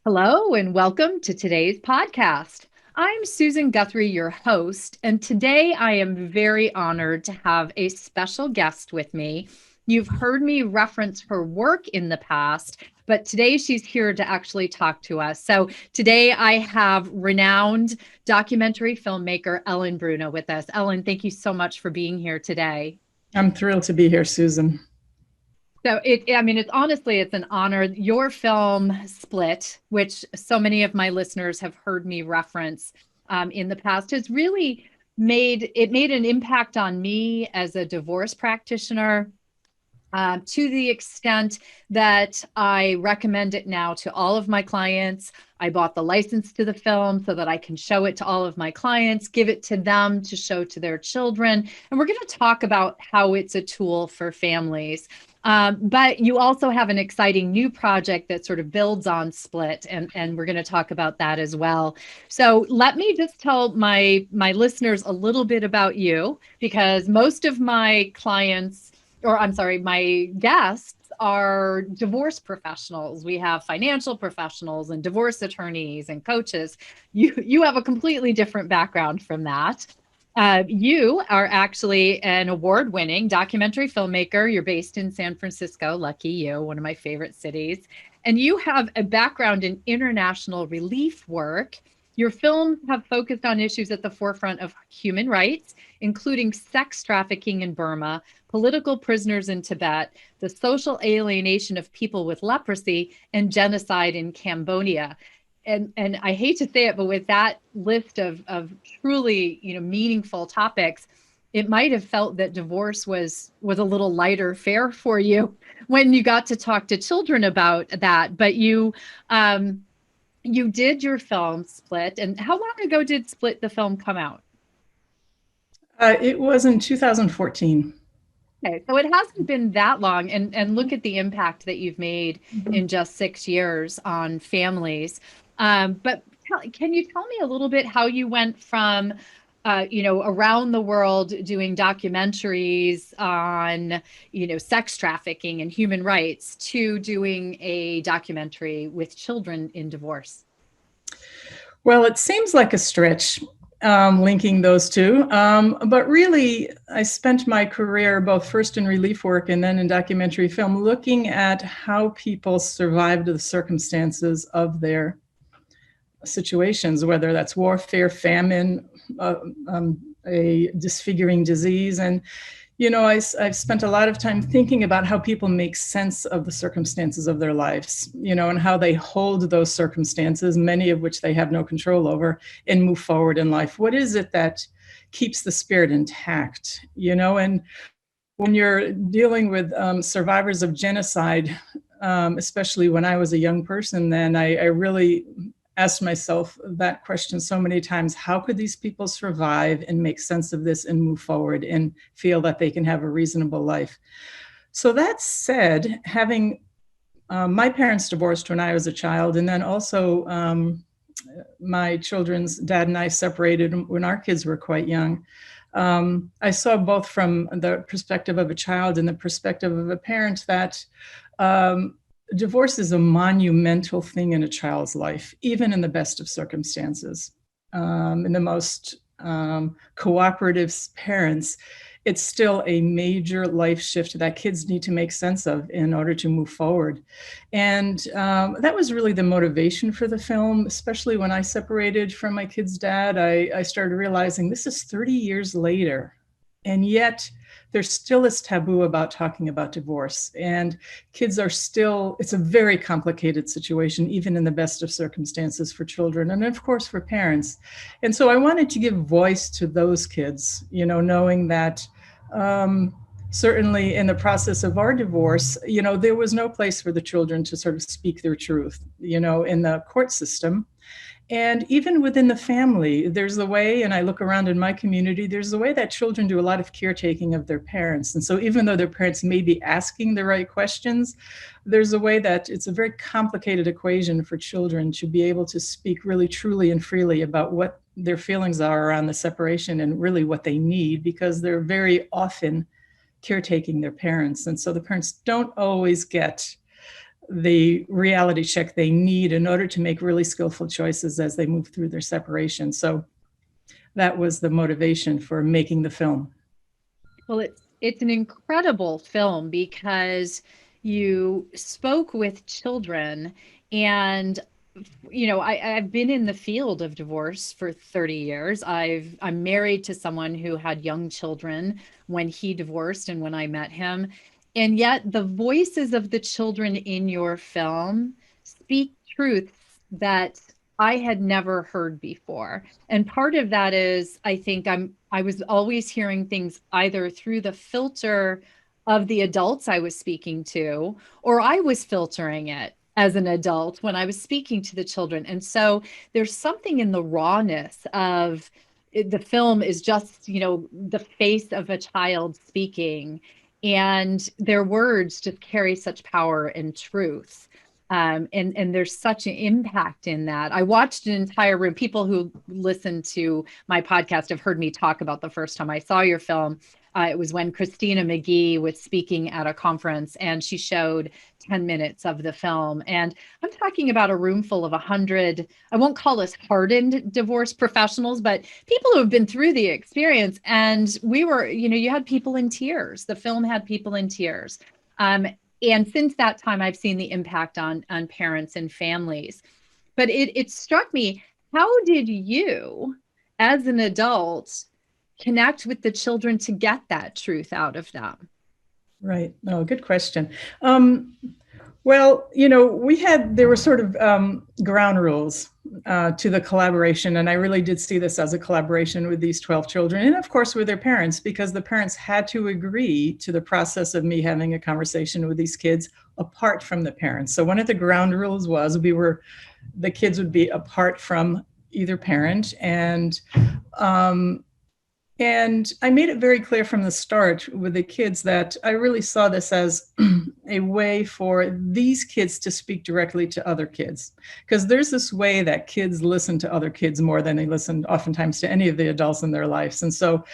Hello, and welcome to today's podcast. I'm Susan Guthrie, your host, and today I am very honored to have a special guest with me. You've heard me reference her work in the past, but today she's here to actually talk to us. So today I have renowned documentary filmmaker Ellen Bruno with us. Ellen, thank you so much for being here today. I'm thrilled to be here, Susan. So it's honestly, it's an honor. Your film Split, which so many of my listeners have heard me reference in the past, has really made an impact on me as a divorce practitioner, to the extent that I recommend it now to all of my clients. I bought the license to the film so that I can show it to all of my clients, give it to them to show to their children. And we're going to talk about how it's a tool for families. But you also have an exciting new project that sort of builds on Split, and we're going to talk about that as well. So let me just tell my listeners a little bit about you, because most of my clients, or I'm sorry, my guests are divorce professionals. We have financial professionals and divorce attorneys and coaches. You have a completely different background from that. You are actually an award-winning documentary filmmaker. You're based in San Francisco. Lucky you, one of my favorite cities. And you have a background in international relief work. Your films have focused on issues at the forefront of human rights, including sex trafficking in Burma, political prisoners in Tibet, the social alienation of people with leprosy, and genocide in Cambodia. And I hate to say it, but with that list of truly, meaningful topics, it might have felt that divorce was a little lighter fare for you when you got to talk to children about that. But you did your film Split. And how long ago did Split the film come out? It was in 2014. Okay, so it hasn't been that long, and look at the impact that you've made in just 6 years on families. But can you tell me a little bit how you went from, around the world doing documentaries on, sex trafficking and human rights to doing a documentary with children in divorce? Well, it seems like a stretch linking those two. But really, I spent my career both first in relief work and then in documentary film looking at how people survived the circumstances of their situations, whether that's warfare, famine, a disfiguring disease. And I've spent a lot of time thinking about how people make sense of the circumstances of their lives, and how they hold those circumstances, many of which they have no control over, and move forward in life. What is it that keeps the spirit intact, And when you're dealing with survivors of genocide, especially when I was a young person, then I really asked myself that question so many times. How could these people survive and make sense of this and move forward and feel that they can have a reasonable life? So that said, having my parents divorced when I was a child, and then also my children's dad and I separated when our kids were quite young. I saw both from the perspective of a child and the perspective of a parent that divorce is a monumental thing in a child's life, even in the best of circumstances. In the most cooperative parents, it's still a major life shift that kids need to make sense of in order to move forward. And that was really the motivation for the film, especially when I separated from my kid's dad. I started realizing this is 30 years later, and yet there still is taboo about talking about divorce, and kids are still, it's a very complicated situation, even in the best of circumstances for children, and of course for parents. And so I wanted to give voice to those kids, knowing that certainly in the process of our divorce, there was no place for the children to sort of speak their truth, in the court system. And even within the family, there's the way, and I look around in my community, there's the way that children do a lot of caretaking of their parents. And so even though their parents may be asking the right questions, there's a way that it's a very complicated equation for children to be able to speak really truly and freely about what their feelings are around the separation and really what they need, because they're very often caretaking their parents. And so the parents don't always get the reality check they need in order to make really skillful choices as they move through their separation. So that was the motivation for making the film. Well, it's an incredible film because you spoke with children, and I've been in the field of divorce for 30 years. I'm married to someone who had young children when he divorced and when I met him. And yet the voices of the children in your film speak truths that I had never heard before. And part of that is I think I was always hearing things either through the filter of the adults I was speaking to, or I was filtering it as an adult when I was speaking to the children. And so there's something in the rawness of the film is just, the face of a child speaking, and their words just carry such power and truth. And there's such an impact in that. I watched an entire room. People who listen to my podcast have heard me talk about the first time I saw your film. It was when Christina McGee was speaking at a conference, and she showed 10 minutes of the film. And I'm talking about a room full of 100, I won't call us hardened divorce professionals, but people who have been through the experience. And we were, you had people in tears. The film had people in tears. And since that time, I've seen the impact on parents and families. But it struck me, how did you, as an adult, connect with the children to get that truth out of them? Right. Oh, good question. Well, there were sort of ground rules to the collaboration. And I really did see this as a collaboration with these 12 children, and of course with their parents, because the parents had to agree to the process of me having a conversation with these kids apart from the parents. So one of the ground rules was the kids would be apart from either parent. And I made it very clear from the start with the kids that I really saw this as a way for these kids to speak directly to other kids. Because there's this way that kids listen to other kids more than they listen oftentimes to any of the adults in their lives. And so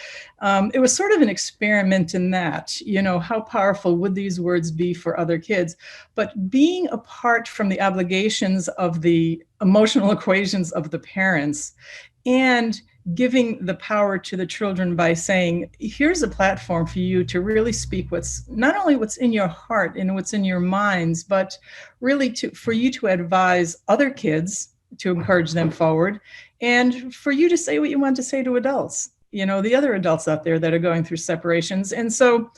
it was sort of an experiment in that, how powerful would these words be for other kids? But being apart from the obligations of the emotional equations of the parents, and giving the power to the children by saying, here's a platform for you to really speak not only what's in your heart and what's in your minds, but really for you to advise other kids, to encourage them forward, and for you to say what you want to say to adults, the other adults out there that are going through separations. And so,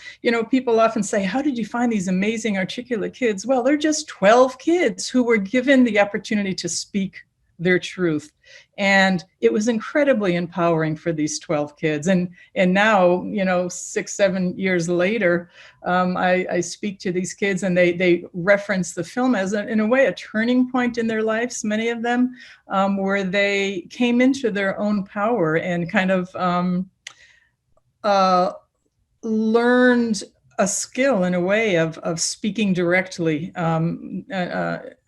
people often say, how did you find these amazing articulate kids? Well, they're just 12 kids who were given the opportunity to speak their truth. And it was incredibly empowering for these 12 kids. And now, 6-7 years later, I speak to these kids, and they reference the film as in a way, a turning point in their lives, many of them, where they came into their own power and kind of learned a skill in a way of speaking directly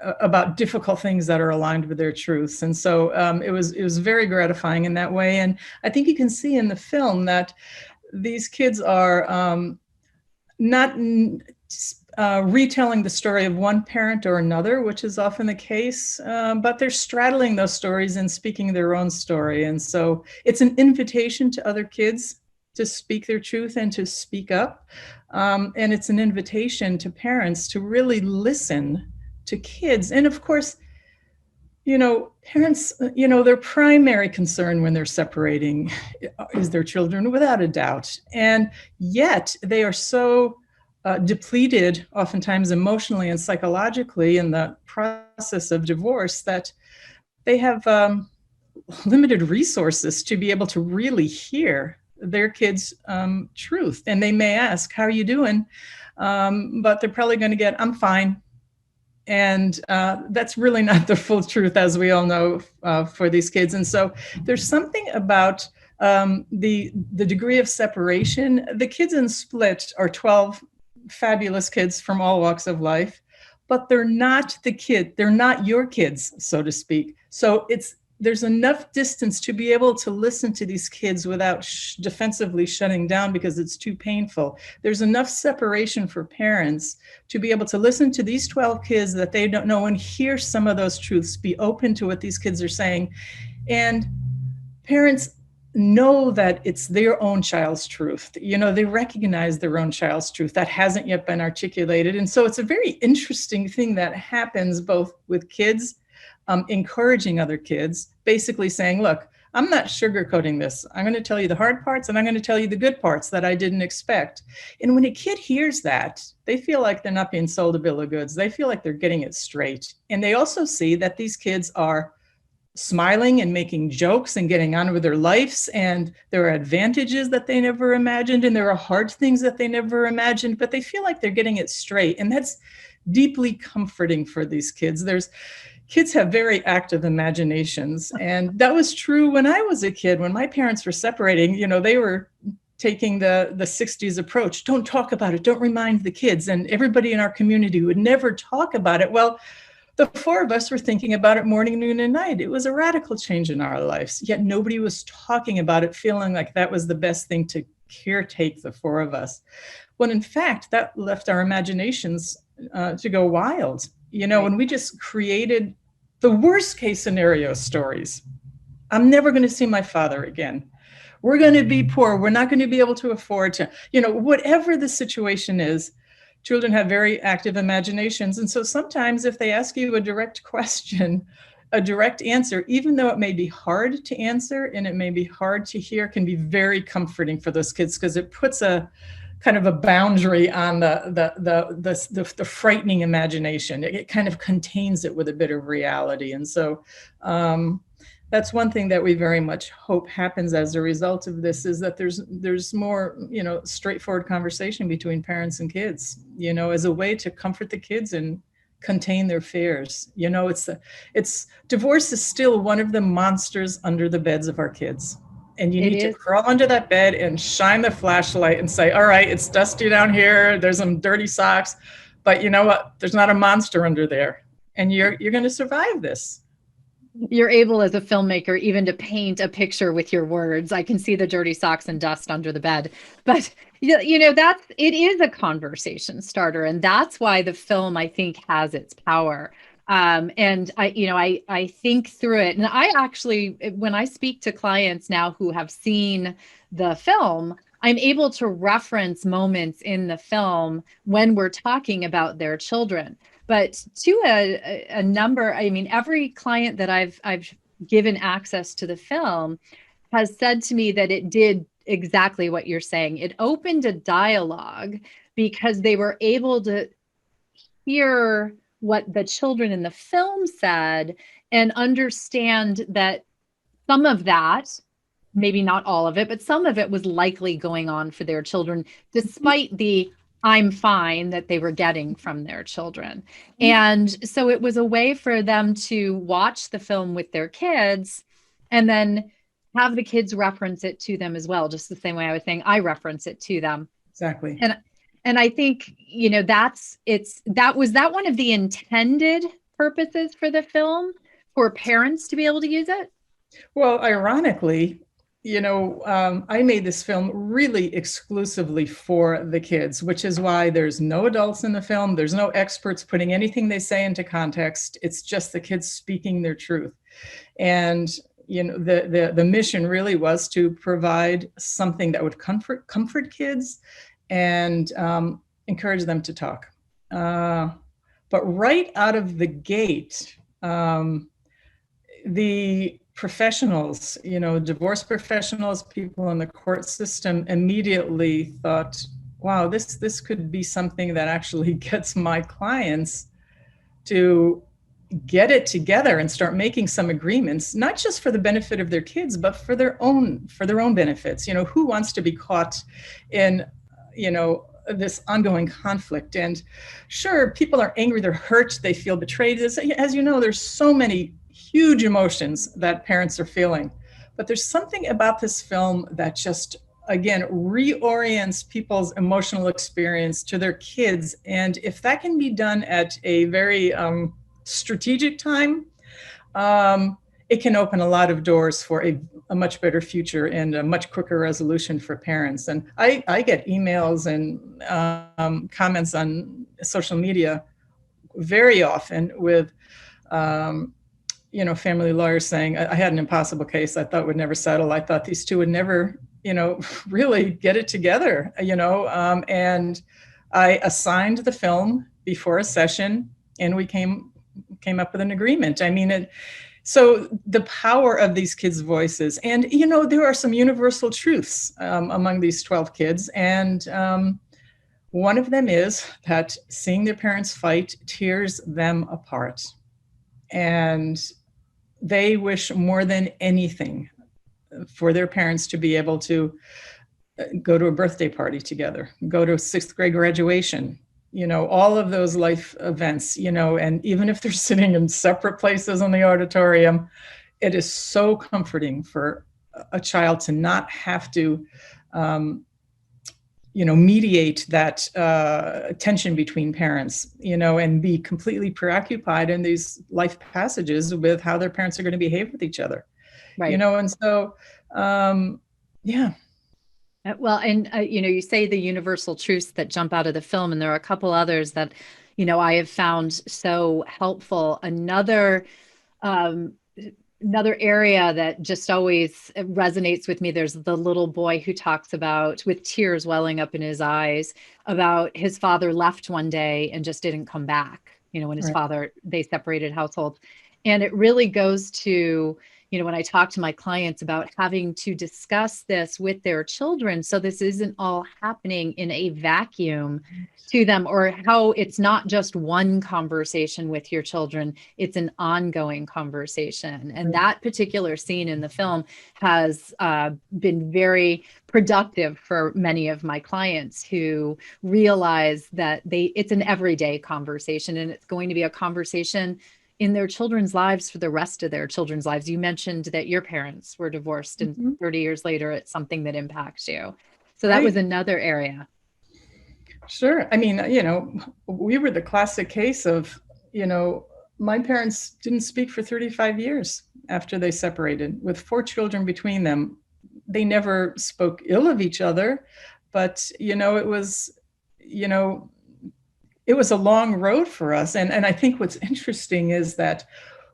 about difficult things that are aligned with their truths. And so it was very gratifying in that way. And I think you can see in the film that these kids are not retelling the story of one parent or another, which is often the case, but they're straddling those stories and speaking their own story. And so it's an invitation to other kids to speak their truth and to speak up. And it's an invitation to parents to really listen to kids. And of course, parents, their primary concern when they're separating is their children, without a doubt. And yet they are so depleted, oftentimes emotionally and psychologically, in the process of divorce, that they have limited resources to be able to really hear their kids' truth. And they may ask, how are you doing? But they're probably going to get, I'm fine. And that's really not the full truth, as we all know, for these kids. And so there's something about the degree of separation. The kids in Split are 12 fabulous kids from all walks of life, but they're not your kids, so to speak. So there's enough distance to be able to listen to these kids without defensively shutting down because it's too painful. There's enough separation for parents to be able to listen to these 12 kids that they don't know and hear some of those truths, be open to what these kids are saying. And parents know that it's their own child's truth. You know, they recognize their own child's truth that hasn't yet been articulated. And so it's a very interesting thing that happens both with kids, encouraging other kids, basically saying, look, I'm not sugarcoating this. I'm going to tell you the hard parts and I'm going to tell you the good parts that I didn't expect. And when a kid hears that, they feel like they're not being sold a bill of goods. They feel like they're getting it straight. And they also see that these kids are smiling and making jokes and getting on with their lives. And there are advantages that they never imagined. And there are hard things that they never imagined, but they feel like they're getting it straight. And that's deeply comforting for these kids. Kids have very active imaginations. And that was true when I was a kid. When my parents were separating, you know, they were taking the 60s approach. Don't talk about it. Don't remind the kids. And everybody in our community would never talk about it. Well, the four of us were thinking about it morning, noon, and night. It was a radical change in our lives, yet nobody was talking about it, feeling like that was the best thing to caretake the four of us. When in fact, that left our imaginations to go wild. You know, when we just created the worst case scenario stories. I'm never going to see my father again. We're going to be poor. We're not going to be able to afford to, you know, whatever the situation is, children have very active imaginations. And so sometimes if they ask you a direct question, a direct answer, even though it may be hard to answer and it may be hard to hear, can be very comforting for those kids because it puts a kind of a boundary on the frightening imagination. It kind of contains it with a bit of reality. And so that's one thing that we very much hope happens as a result of this, is that there's more, you know, straightforward conversation between parents and kids, you know, as a way to comfort the kids and contain their fears. You know, divorce is still one of the monsters under the beds of our kids. And you need to crawl under that bed and shine the flashlight and say, all right, it's dusty down here. There's some dirty socks, but you know what? There's not a monster under there. And you're going to survive this. You're able as a filmmaker even to paint a picture with your words. I can see the dirty socks and dust under the bed, but you know, it is a conversation starter. And that's why the film, I think, has its power. And I think through it. And I actually, when I speak to clients now who have seen the film, I'm able to reference moments in the film when we're talking about their children. But to a number, I mean, every client that I've given access to the film has said to me that it did exactly what you're saying. It opened a dialogue because they were able to hear what the children in the film said and understand that some of that, maybe not all of it, but some of it was likely going on for their children, despite the I'm fine that they were getting from their children. And so it was a way for them to watch the film with their kids and then have the kids reference it to them as well, just the same way I was saying I reference it to them. Exactly. And I think, you know, was that one of the intended purposes for the film, for parents to be able to use it? Well, ironically, you know, I made this film really exclusively for the kids, which is why there's no adults in the film. There's no experts putting anything they say into context. It's just the kids speaking their truth. And, you know, the mission really was to provide something that would comfort kids and encourage them to talk. But right out of the gate, the professionals, you know, divorce professionals, people in the court system immediately thought, wow, this could be something that actually gets my clients to get it together and start making some agreements, not just for the benefit of their kids, but for their own benefits. You know, who wants to be caught in, you know, this ongoing conflict? And sure, people are angry, they're hurt, they feel betrayed. As you know, there's so many huge emotions that parents are feeling. But there's something about this film that just, again, reorients people's emotional experience to their kids. And if that can be done at a very strategic time, it can open a lot of doors for a much better future and a much quicker resolution for parents. And I get emails and comments on social media very often with, family lawyers saying, I had an impossible case I thought would never settle. I thought these two would never, really get it together, and I assigned the film before a session and we came up with an agreement. I mean, so the power of these kids' voices, and there are some universal truths among these 12 kids, and one of them is that seeing their parents fight tears them apart, and they wish more than anything for their parents to be able to go to a birthday party together, go to a 6th grade graduation, all of those life events, and even if they're sitting in separate places in the auditorium, it is so comforting for a child to not have to, mediate that tension between parents, and be completely preoccupied in these life passages with how their parents are going to behave with each other, Right. and so, yeah. Well, and you say the universal truths that jump out of the film, and there are a couple others that, I have found so helpful. Another area that just always resonates with me, there's the little boy who talks about, with tears welling up in his eyes, about his father left one day and just didn't come back, when his Right. father, they separated households. And it really goes to, when I talk to my clients about having to discuss this with their children, so this isn't all happening in a vacuum to them, or how it's not just one conversation with your children, it's an ongoing conversation. And that particular scene in the film has been very productive for many of my clients who realize that it's an everyday conversation, and it's going to be a conversation in their children's lives for the rest of their children's lives. You mentioned that your parents were divorced, and 30 years later, it's something that impacts you. So that was another area. Sure. I mean, we were the classic case of, my parents didn't speak for 35 years after they separated, with 4 children between them. They never spoke ill of each other, but, it was a long road for us. And I think what's interesting is that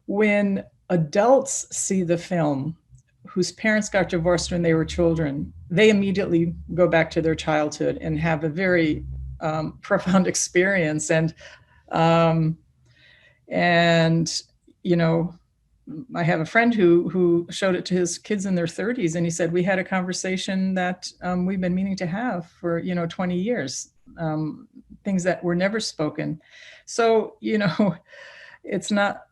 when adults see the film whose parents got divorced when they were children, they immediately go back to their childhood and have a very profound experience. And I have a friend who showed it to his kids in their 30s, and he said, we had a conversation that we've been meaning to have for 20 years. Things that were never spoken. So, it's not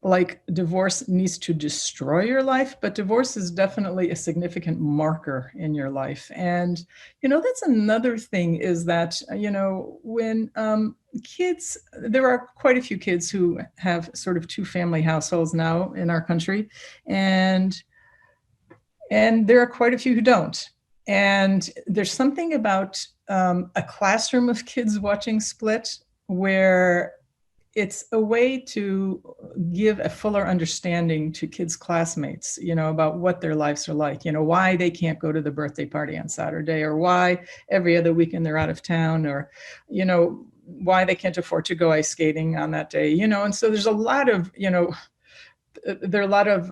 like divorce needs to destroy your life, but divorce is definitely a significant marker in your life. And, that's another thing, is that, when kids, there are quite a few kids who have sort of 2 family households now in our country, and there are quite a few who don't. And there's something about a classroom of kids watching Split where it's a way to give a fuller understanding to kids' classmates, about what their lives are like, why they can't go to the birthday party on Saturday, or why every other weekend they're out of town, or, why they can't afford to go ice skating on that day, and so there's a lot of, there are a lot of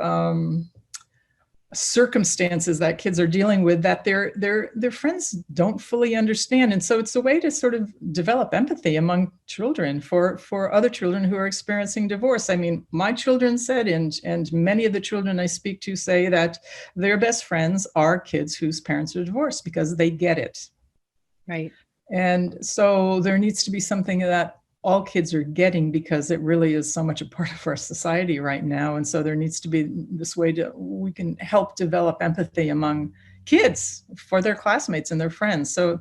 circumstances that kids are dealing with that their friends don't fully understand. And so it's a way to sort of develop empathy among children for other children who are experiencing divorce. I mean, my children said, and many of the children I speak to say, that their best friends are kids whose parents are divorced, because they get it. Right. And so there needs to be something that all kids are getting, because it really is so much a part of our society right now. And so there needs to be this way we can help develop empathy among kids for their classmates and their friends. So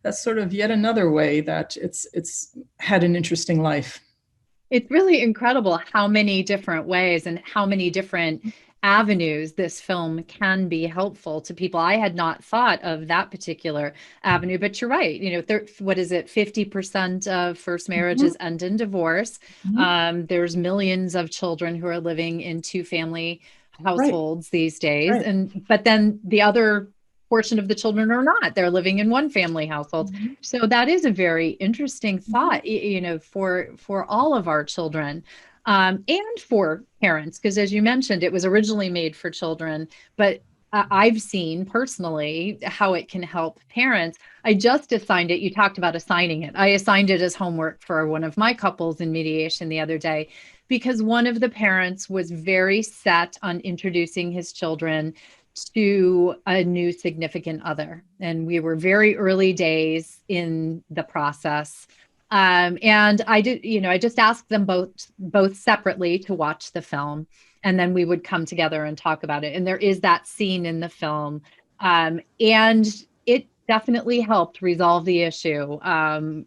that's sort of yet another way that it's had an interesting life. It's really incredible how many different ways and how many different avenues this film can be helpful to people. I had not thought of that particular avenue, but you're right. What is it? 50% of first Mhm. marriages end in divorce. Mhm. There's millions of children who are living in two-family Right, households these days. right. But then the other portion of the children are not. They're living in one family households. Mhm. So that is a very interesting Mhm. thought, for all of our children, and for parents, because as you mentioned, it was originally made for children, but I've seen personally how it can help parents. I just assigned it. You talked about assigning it. I assigned it as homework for one of my couples in mediation the other day, because one of the parents was very set on introducing his children to a new significant other. And we were very early days in the process. And I just asked them both separately to watch the film, and then we would come together and talk about it. And there is that scene in the film, and it definitely helped resolve the issue. And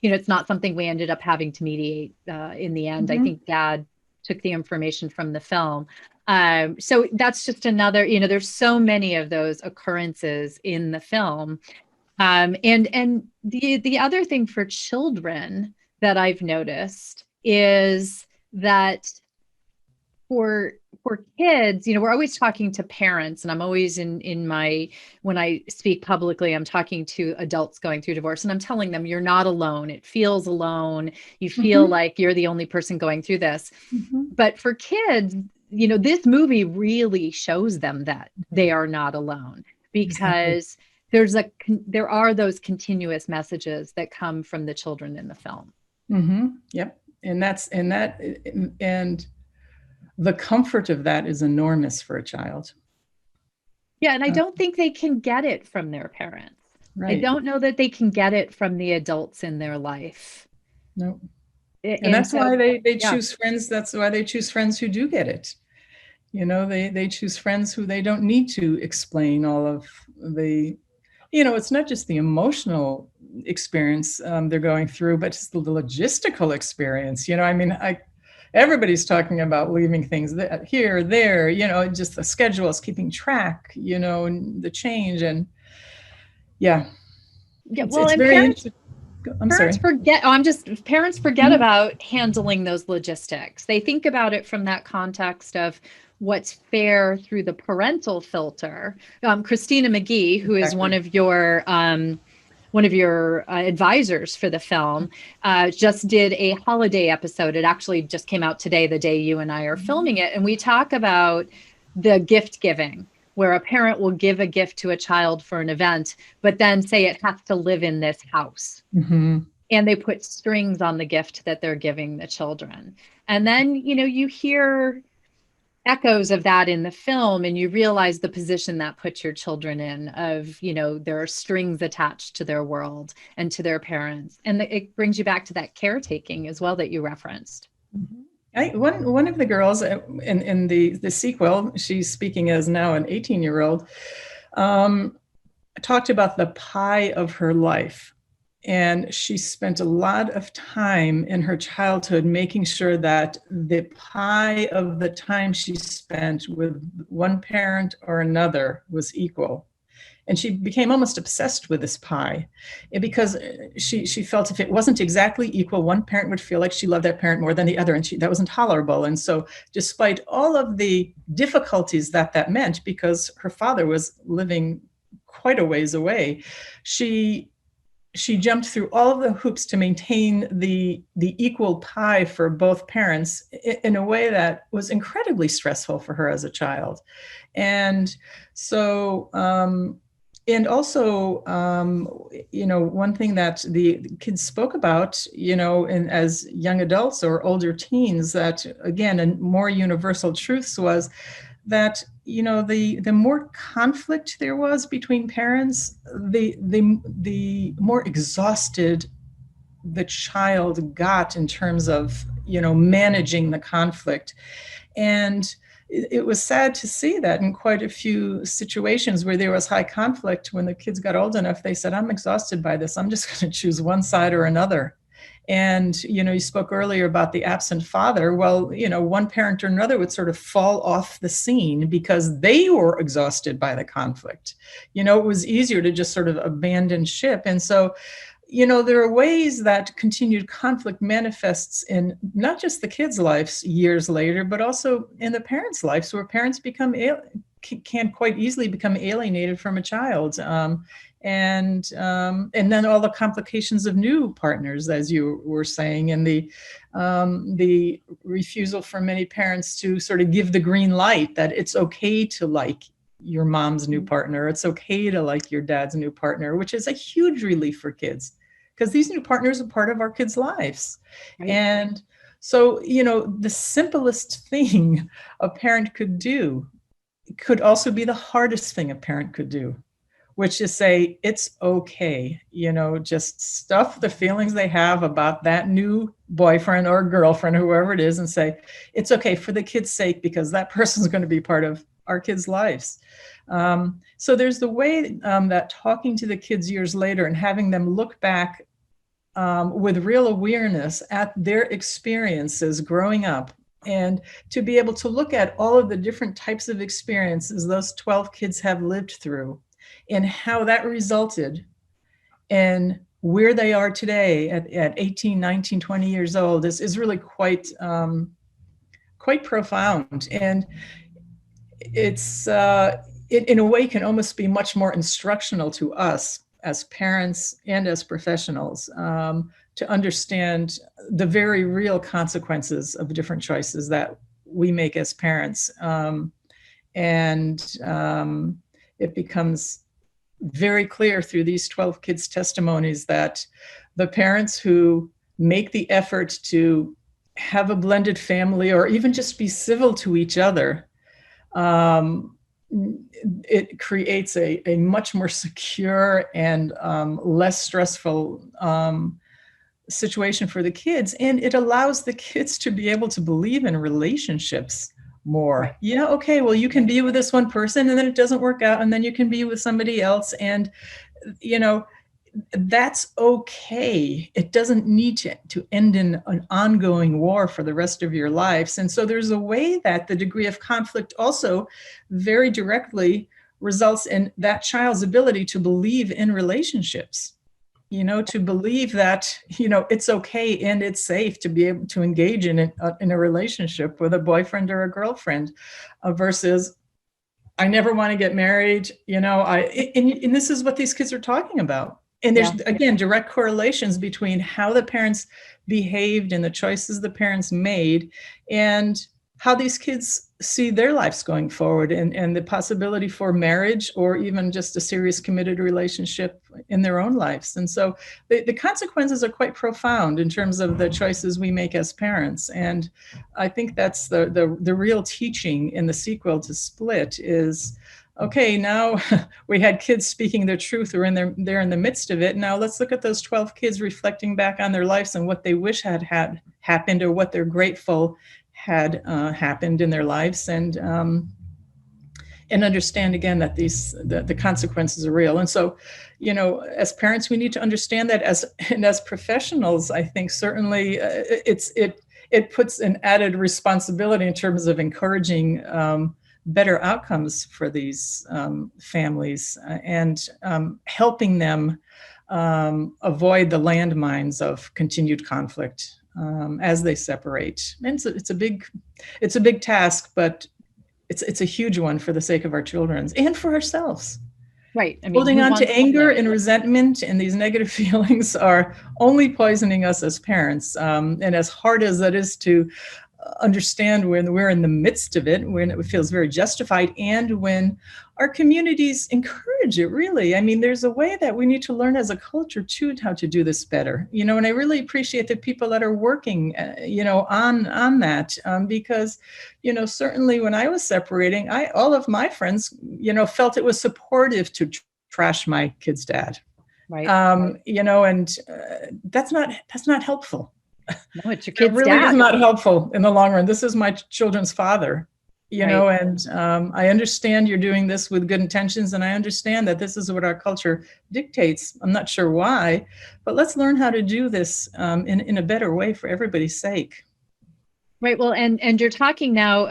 it's not something we ended up having to mediate in the end. I Mhm. think Dad took the information from the film. So that's just another. There's so many of those occurrences in the film, and the other thing for children that I've noticed is that for kids, we're always talking to parents, and I'm always in my when I speak publicly, I'm talking to adults going through divorce, and I'm telling them you're not alone. It feels alone. You feel Mhm. like you're the only person going through this. Mhm. But for kids, this movie really shows them that they are not alone, Exactly. because there are those continuous messages that come from the children in the film. Yep. And the comfort of that is enormous for a child. Yeah, and I Uh, don't think they can get it from their parents. I right. don't know that they can get it from the adults in their life. No. And And that's why so, they yeah. choose friends. That's why they choose friends who do get it. They choose friends who they don't need to explain all of the, it's not just the emotional experience they're going through, but just the logistical experience. Everybody's talking about leaving things here, there, just the schedules, keeping track, and the change. And yeah, Yeah, it's well, it's and very interesting. I'm parents sorry. forget, parents forget Mhm. about handling those logistics. They think about it from that context of what's fair through the parental filter. Christina McGee, who is Exactly. one of your advisors for the film, just did a holiday episode. It actually just came out today, the day you and I are Mhm. filming it. And we talk about the gift giving, where a parent will give a gift to a child for an event, but then say it has to live in this house. Mhm. And they put strings on the gift that they're giving the children. And then, you hear echoes of that in the film, and you realize the position that puts your children in of, there are strings attached to their world and to their parents. And it brings you back to that caretaking as well that you referenced. Mhm. One of the girls in the sequel, she's speaking as now an 18-year-old, um, talked about the pie of her life. And she spent a lot of time in her childhood making sure that the pie of the time she spent with one parent or another was equal. And she became almost obsessed with this pie because she felt if it wasn't exactly equal, one parent would feel like she loved that parent more than the other, and that was intolerable. And so, despite all of the difficulties that meant, because her father was living quite a ways away, she jumped through all of the hoops to maintain the equal pie for both parents in a way that was incredibly stressful for her as a child. And so and also one thing that the kids spoke about, and as young adults or older teens, that again, and more universal truths, was that the more conflict there was between parents, the more exhausted the child got in terms of managing the conflict. And it was sad to see that in quite a few situations where there was high conflict, when the kids got old enough, they said, I'm exhausted by this, I'm just going to choose one side or another. And, you spoke earlier about the absent father. Well, one parent or another would sort of fall off the scene because they were exhausted by the conflict. It was easier to just sort of abandon ship. And so, there are ways that continued conflict manifests in not just the kids' lives years later, but also in the parents' lives, where parents can quite easily become alienated from a child. And then all the complications of new partners, as you were saying, and the refusal for many parents to sort of give the green light that it's okay to like your mom's new partner. It's okay to like your dad's new partner, which is a huge relief for kids because these new partners are part of our kids' lives. Right. And so, the simplest thing a parent could do could also be the hardest thing a parent could do, which is say, it's okay, just stuff the feelings they have about that new boyfriend or girlfriend, whoever it is, and say, it's okay for the kid's sake, because that person's going to be part of our kids' lives. So there's the way that talking to the kids years later and having them look back with real awareness at their experiences growing up, and to be able to look at all of the different types of experiences those 12 kids have lived through and how that resulted in where they are today at 18, 19, 20 years old is really quite profound. And it's it in a way can almost be much more instructional to us as parents and as professionals to understand the very real consequences of different choices that we make as parents. It becomes very clear through these 12 kids' testimonies that the parents who make the effort to have a blended family or even just be civil to each other, it creates a much more secure and less stressful situation for the kids. And it allows the kids to be able to believe in relationships more. Right. Yeah, okay, well, you can be with this one person and then it doesn't work out, and then you can be with somebody else. And, that's okay. It doesn't need to end in an ongoing war for the rest of your lives. And so there's a way that the degree of conflict also very directly results in that child's ability to believe in relationships, to believe that, it's okay and it's safe to be able to engage in a relationship with a boyfriend or a girlfriend versus I never want to get married, and this is what these kids are talking about. And there's, again, direct correlations between how the parents behaved and the choices the parents made and how these kids see their lives going forward and the possibility for marriage or even just a serious committed relationship in their own lives. And so the consequences are quite profound in terms of the choices we make as parents. And I think that's the real teaching in the sequel to Split is, okay, now we had kids speaking their truth or they're in the midst of it. Now let's look at those 12 kids reflecting back on their lives and what they wish had happened or what they're grateful had happened in their lives, and understand again that the consequences are real. And so, as parents, we need to understand that as professionals, I think certainly it puts an added responsibility in terms of encouraging better outcomes for these families and helping them avoid the landmines of continued conflict as they separate. And it's a big task, but it's a huge one for the sake of our children and for ourselves. Right. I mean, holding on to anger and resentment and these negative feelings are only poisoning us as parents. And as hard as that is to understand when we're in the midst of it, when it feels very justified, and when our communities encourage it, really. I mean, there's a way that we need to learn as a culture too, how to do this better, and I really appreciate the people that are working, on that, because, certainly when I was separating, all of my friends, felt it was supportive to trash my kid's dad. Right. And that's not helpful. No, it's your kid's dad. It really dad. is not helpful in the long run. This is my children's father. Right. and I understand you're doing this with good intentions, and I understand that this is what our culture dictates. I'm not sure why, but let's learn how to do this in a better way for everybody's sake. Right. Well, and you're talking now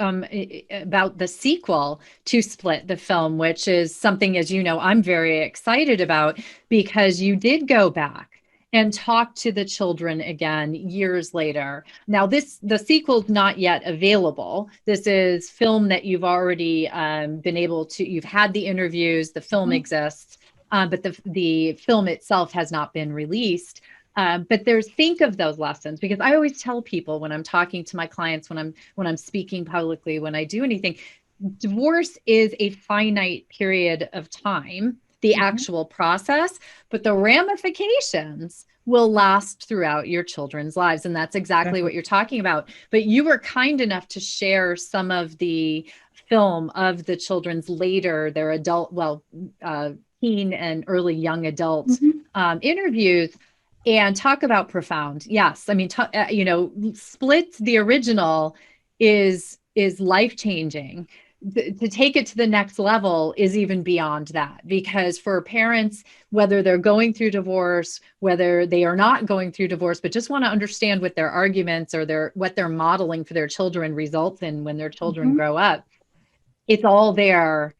about the sequel to Split, the film, which is something, as you know, I'm very excited about because you did go back and talk to the children again years later. Now, the sequel's not yet available. This is film that you've already been able to. You've had the interviews. The film Mhm. exists, but the film itself has not been released. But there's think of those lessons because I always tell people when I'm talking to my clients, when I'm speaking publicly, when I do anything, divorce is a finite period of time, the Mhm. actual process, but the ramifications will last throughout your children's lives. And that's exactly Exactly. what you're talking about. But you were kind enough to share some of the film of the children's later, their adult, well, teen and early young adult Mhm. interviews and talk about profound. Yes, I mean, Split the original is life changing. To take it to the next level is even beyond that because for parents, whether they're going through divorce, whether they are not going through divorce, but just want to understand what their arguments or what they're modeling for their children results in when their children Mhm. grow up, it's all there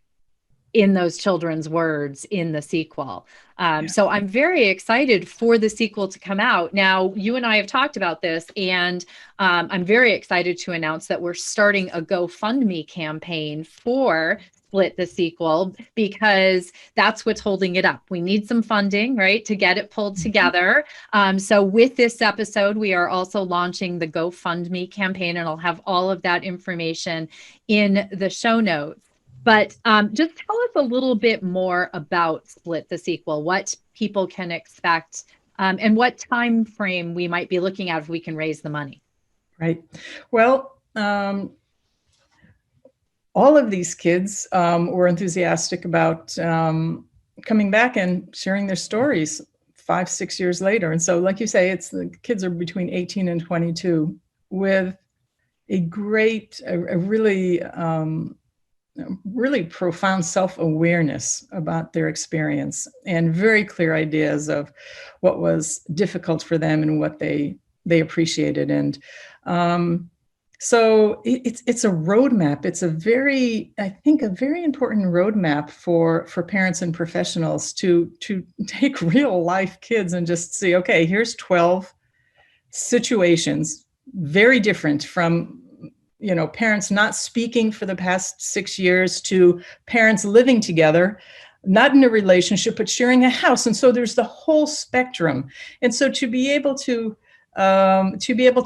in those children's words in the sequel. Yeah. So I'm very excited for the sequel to come out. Now, you and I have talked about this, and I'm very excited to announce that we're starting a GoFundMe campaign for Split the sequel because that's what's holding it up. We need some funding, right, to get it pulled Mhm. together. So with this episode, we are also launching the GoFundMe campaign, and I'll have all of that information in the show notes. But just tell us a little bit more about Split the sequel, what people can expect, and what time frame we might be looking at if we can raise the money. Right. Well, all of these kids were enthusiastic about coming back and sharing their stories 5, 6 years later. And so, like you say, it's the kids are between 18 and 22 with a really profound self-awareness about their experience and very clear ideas of what was difficult for them and what they appreciated. And so it's a roadmap. It's I think, a very important roadmap for parents and professionals to take real life kids and just see, okay, here's 12 situations, very different from parents not speaking for the past 6 years to parents living together, not in a relationship but sharing a house. And so there's the whole spectrum. And so to be able to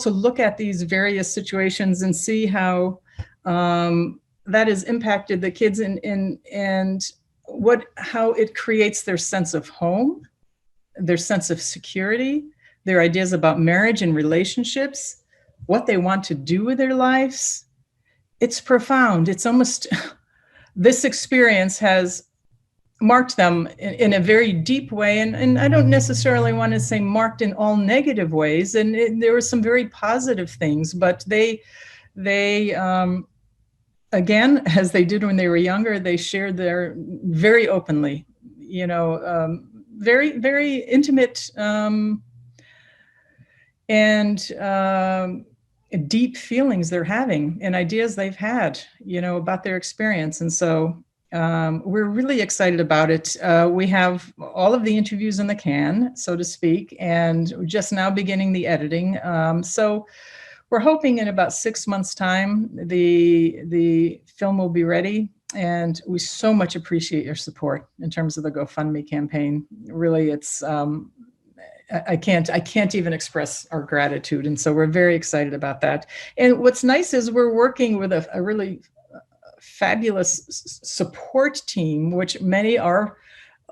look at these various situations and see how that has impacted the kids and how it creates their sense of home, their sense of security, their ideas about marriage and relationships, what they want to do with their lives. It's profound. It's almost, this experience has marked them in a very deep way. And I don't necessarily want to say marked in all negative ways. And there were some very positive things, but they again, as they did when they were younger, they shared their very openly, very, very intimate and deep feelings they're having and ideas they've had, about their experience. And so we're really excited about it. We have all of the interviews in the can, so to speak, and we're just now beginning the editing. So we're hoping in about 6 months' time, the film will be ready. And we so much appreciate your support in terms of the GoFundMe campaign. Really, it's I can't even express our gratitude. And so we're very excited about that. And what's nice is we're working with a really fabulous support team, which many are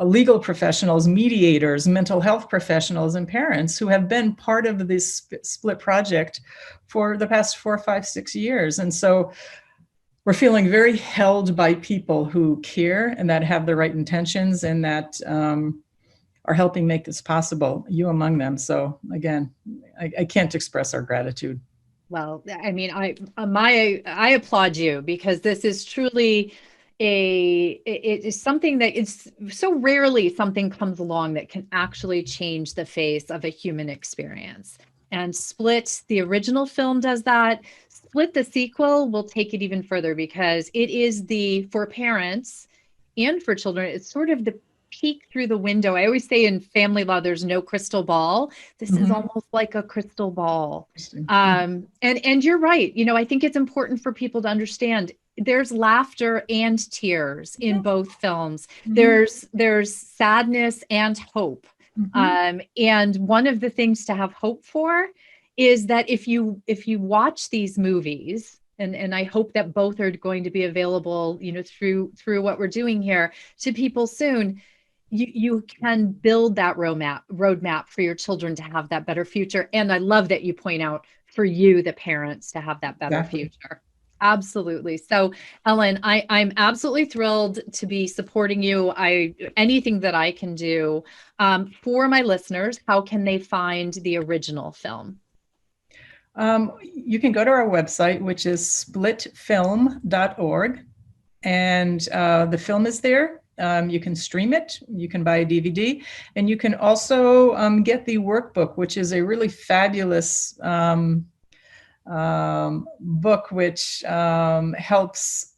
legal professionals, mediators, mental health professionals, and parents who have been part of this Split project for the past 4, 5, 6 years. And so we're feeling very held by people who care and that have the right intentions and that are helping make this possible, you among them. So again, I can't express our gratitude. Well, I mean, I applaud you, because this is truly it is something that it's so rarely something comes along that can actually change the face of a human experience. And Split, the original film, does that. Split, the sequel, will take it even further, because it is the for parents and for children. It's sort of the peek through the window. I always say in family law, there's no crystal ball. This is Mhm. almost like a crystal ball. Interesting. And you're right. I think it's important for people to understand there's laughter and tears in both films. Mhm. There's sadness and hope. Mhm. And one of the things to have hope for is that if you watch these movies, and I hope that both are going to be available, through what we're doing here to people soon, you can build that roadmap for your children to have that better future. And I love that you point out for you, the parents, to have that better Exactly. future. Absolutely. So, Ellen, I'm absolutely thrilled to be supporting you. Anything that I can do. For my listeners, how can they find the original film? You can go to our website, which is splitfilm.org, and the film is there. You can stream it, you can buy a DVD, and you can also get the workbook, which is a really fabulous book which helps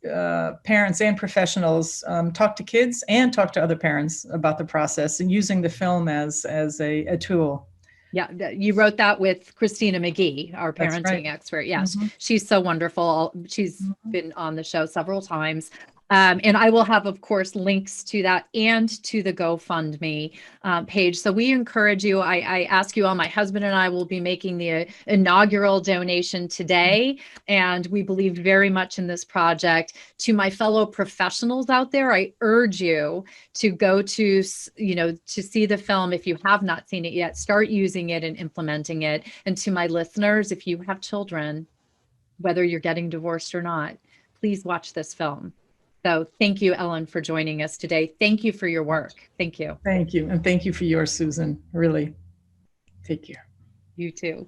parents and professionals talk to kids and talk to other parents about the process, and using the film as a tool. Yeah, you wrote that with Christina McGee, our That's right. parenting expert. Yes, Mm-hmm. she's so wonderful. She's Mm-hmm. been on the show several times. And I will have, of course, links to that and to the GoFundMe page. So we encourage you. I ask you all, my husband and I will be making the inaugural donation today. And we believe very much in this project. To my fellow professionals out there, I urge you to go to see the film. If you have not seen it yet, start using it and implementing it. And to my listeners, if you have children, whether you're getting divorced or not, please watch this film. So thank you, Ellen, for joining us today. Thank you for your work. Thank you. Thank you. And thank you for yours, Susan. Really. Take care. You too.